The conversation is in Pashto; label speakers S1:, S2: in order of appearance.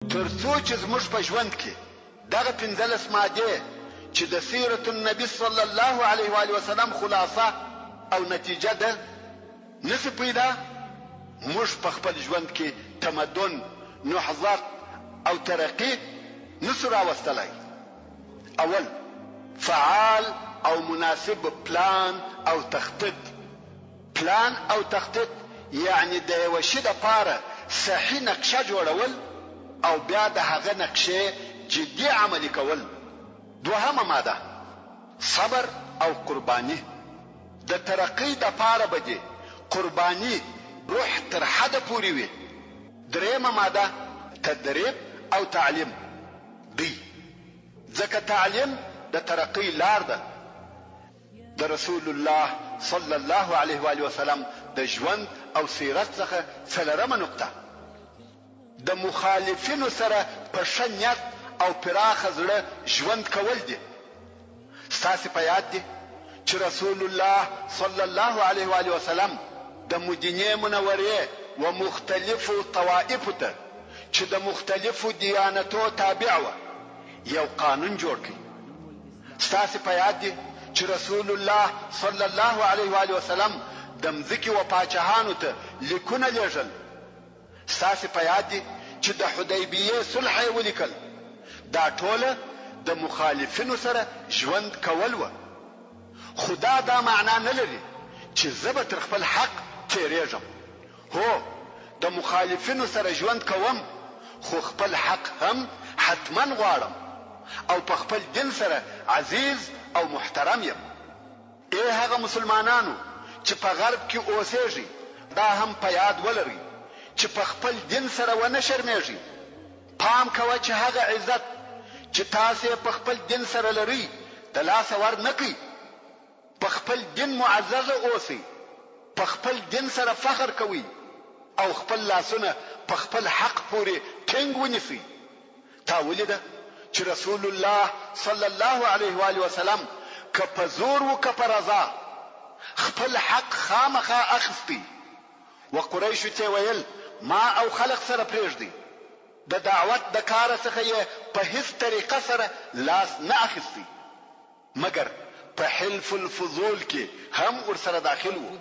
S1: ترڅو چې زموږ په ژوند کې دغه 15 مادې چې د سیرت النبي صلی الله علیه و آله وسلم خلاصه او نتیجه ده نشي پیدا، موږ په خپل ژوند کې تمدن، نهضت او ترقی نشو راوستلای. اول، فعال او مناسب پلان او تخطيط. پلان او تخطيط یعنی د یو شي لپاره صحیح نقشه جوړول او بیا د هغه نقشې جدي عملي کول. دوهمه ماده، صبر او قرباني. د ترقی د لپاره بده قرباني روح تر حد پوري وي. درېمه ماده، تدریب او تعلیم. ځکه تعلیم د ترقی لار ده. د رسول الله صلی الله علیه و آله وسلم د ژوند او سیرت څخه څلورمه نقطه، د مخالفینو سره په ښه نیت او پراخه زړه ژوند کول دي. ستاسې په یاد دي چې رسول الله صلی الله علیه و آله وسلم د مدینې منورې و مختلفو طوائفو ته چې د مختلفو دیانتو تابع وه یو قانون جوړ کړي. ستاسې په یاد دي چې رسول الله صلی الله علیه و آله وسلم د مځکې و پاچاهانو ته لیکونه لیږل. ستاسې په یاد دي چې د حدیبیې صلح یې ولیکل. دا ټوله د مخالفینو سره ژوند کول وه. خو دا معنا نه لري چې زه به تر خپل حق تیریږم. هو، د مخالفینو سره ژوند کوم، خو خپل حق هم حتما غواړم او په خپل دین سره عزیز او محترم یم. ای هغه مسلمانانو چې په غرب کې اوسېږي، دا هم په یاد ولرئ چې په خپل دین سره ونه شرمېږئ. پام کوه چې هغه عزت چې تاسې په خپل دین سره لرئ د لاسه ور نه کړئ. په خپل دین معززه اوسئ، په خپل دین سره فخر کوئ او خپل لاسونه په خپل حق پورې ټینګ ونیسئ. تا ولیده چې رسول الله صلی الله علیه و آله وسلم که په زور و که په رضا خپل حق خامخا اخستی و قریشو ته ویل ما او خلق سره پرېږدئ. د دعوت د کار څخه یې په هیڅ طریقه سره لاس نه اخیستی، مګر په حلف الفضول کې هم ورسره داخل و.